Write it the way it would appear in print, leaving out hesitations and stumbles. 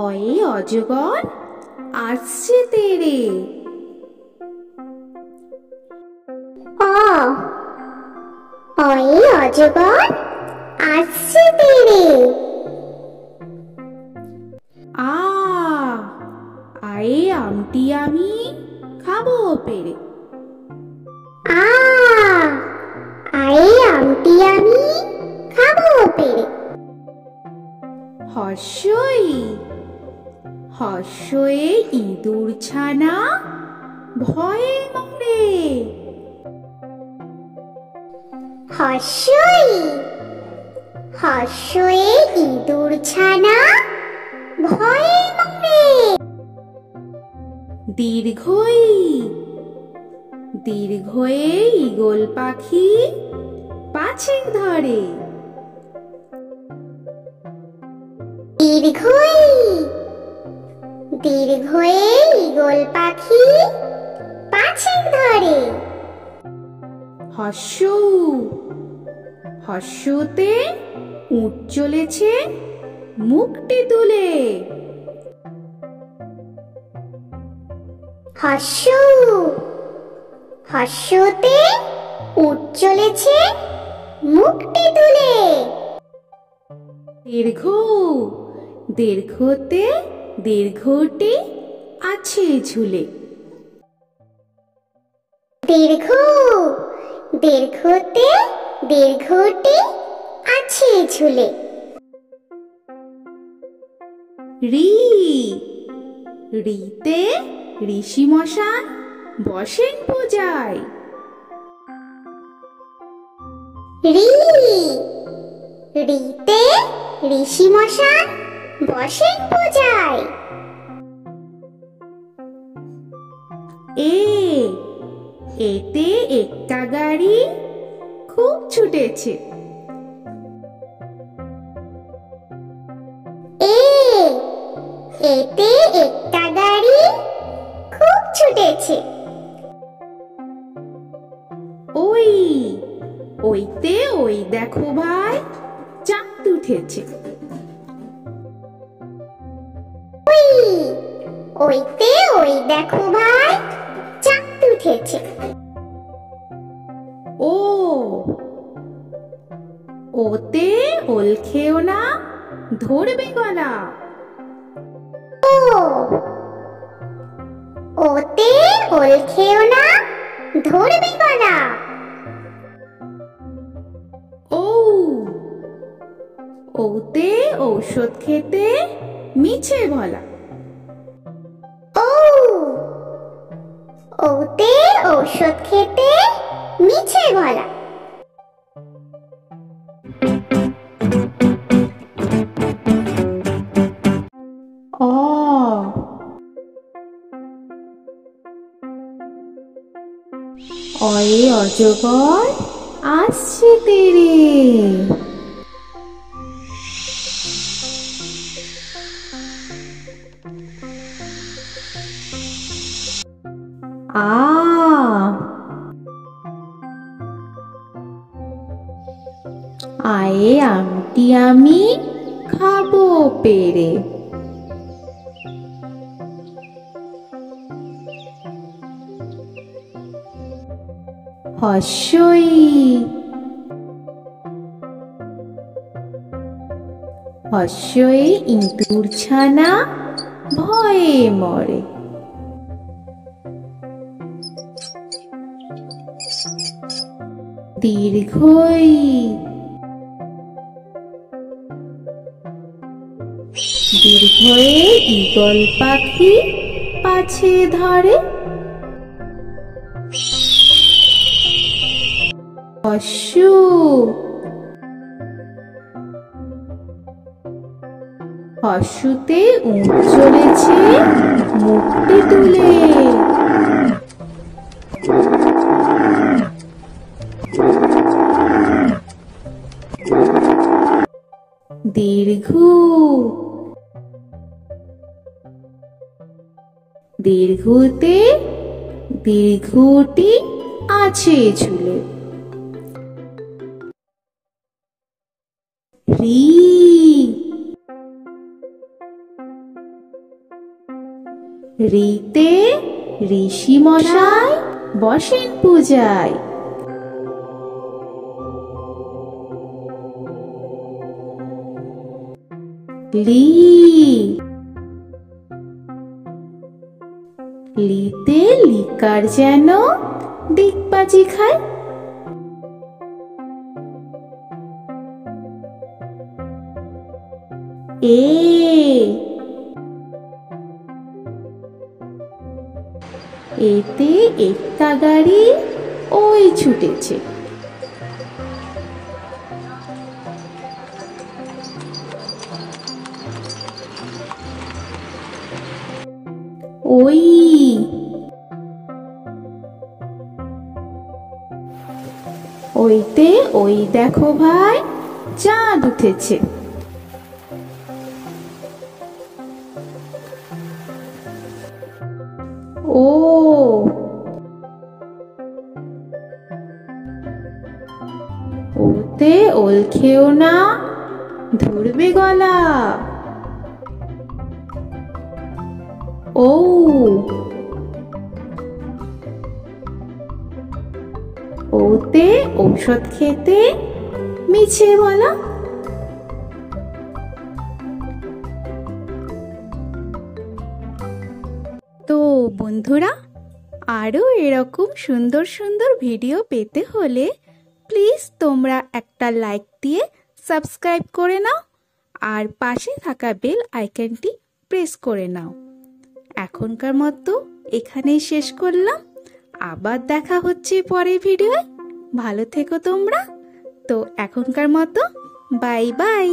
অয়ে অজগর আসছে তেরে। অ অয়ে অজগর আসছে তেরে। আ আয়ে আমটি আমি খাবো পেরে। আ আয়ে আমটি আমি খাবো পেরে। হর্ষই হর্ষয়ে ইঁদুর ছানা ভয়ে মরে। হর্ষই হর্ষয়ে ইঁদুর ছানা ভয়ে মরে। দীর্ঘই দীর্ঘয়ে ঈগল পাখি পাছে ধরে। দীর্ঘই দীর্ঘয়ে ঈগল পাখি পাছে ধরে। হর্ষৌ হর্ষতে উট চলেছে মুখটি তুলে। হর্ষৌ হর্ষতে উট চলেছে মুখটি তুলে। দীর্ঘ দীর্ঘতে দীর্ঘটি আছে ঝুলে। দীর্ঘ দীর্ঘতে দীর্ঘটি আছে ঝুলে। রি রিতে ঋষি মশাই বসেন পূজায়। রি রিতে ঋষি মশাই বসেন পূজায়। এ এতে একটা গাড়ি খুব ছুটেছে। এ এতে একটা গাড়ি খুব ছুটেছে। ওই ওইতে ওই দেখো ভাই চাঁদ উঠেছে। ওই ওইতে ওই দেখো ভাই চাঁদ উঠেছে। ও ওতে ওল খেও না ধরবে গলা। ও ওতে ওল খেও না ধরবে গলা। ও ওতে ঔষধ খেতে মিছে বলা। ও ওতে ঔষধ খেতে মিছে বলা। অ অয়ে অজগর আসছে তেরে। আ আয়ে আমটি আমি খাবো পেরে। হর্ষই হর্ষয়ে ইঁদুর ছানা ভয়ে মরে। দীর্ঘই দীর্ঘয়ে ঈগল পাখি পাছে ধরে। হর্ষু হর্ষুতে উট চলেছে মুখটি তুলে। দীর্ঘ দীর্ঘতে দীর্ঘটি আছে ঝুলে। রি রিতে ঋষি মশাই বসেন পূজায়। লি লিতে লিকার যেন দিকবাজি খায়। এ এতে একটা গাড়ি ওই ছুটেছে। ওই ওইতে ওই দেখো ভাই, চাঁদ উঠেছে। ও ওতে ওল খেও না, ধরবে গলা। ও ওতে ঔষধ খেতে মিছে বলা। তো বন্ধুরা, আরও এরকম সুন্দর সুন্দর ভিডিও পেতে হলে প্লিজ তোমরা একটা লাইক দিয়ে সাবস্ক্রাইব করে নাও আর পাশে থাকা বেল আইকনটি প্রেস করে নাও। এখনকার মতো এখানেই শেষ করলাম, আবার দেখা হচ্ছে পরের ভিডিওয়। ভালো থেকো তোমরা। তো এখনকার মতো বাই বাই।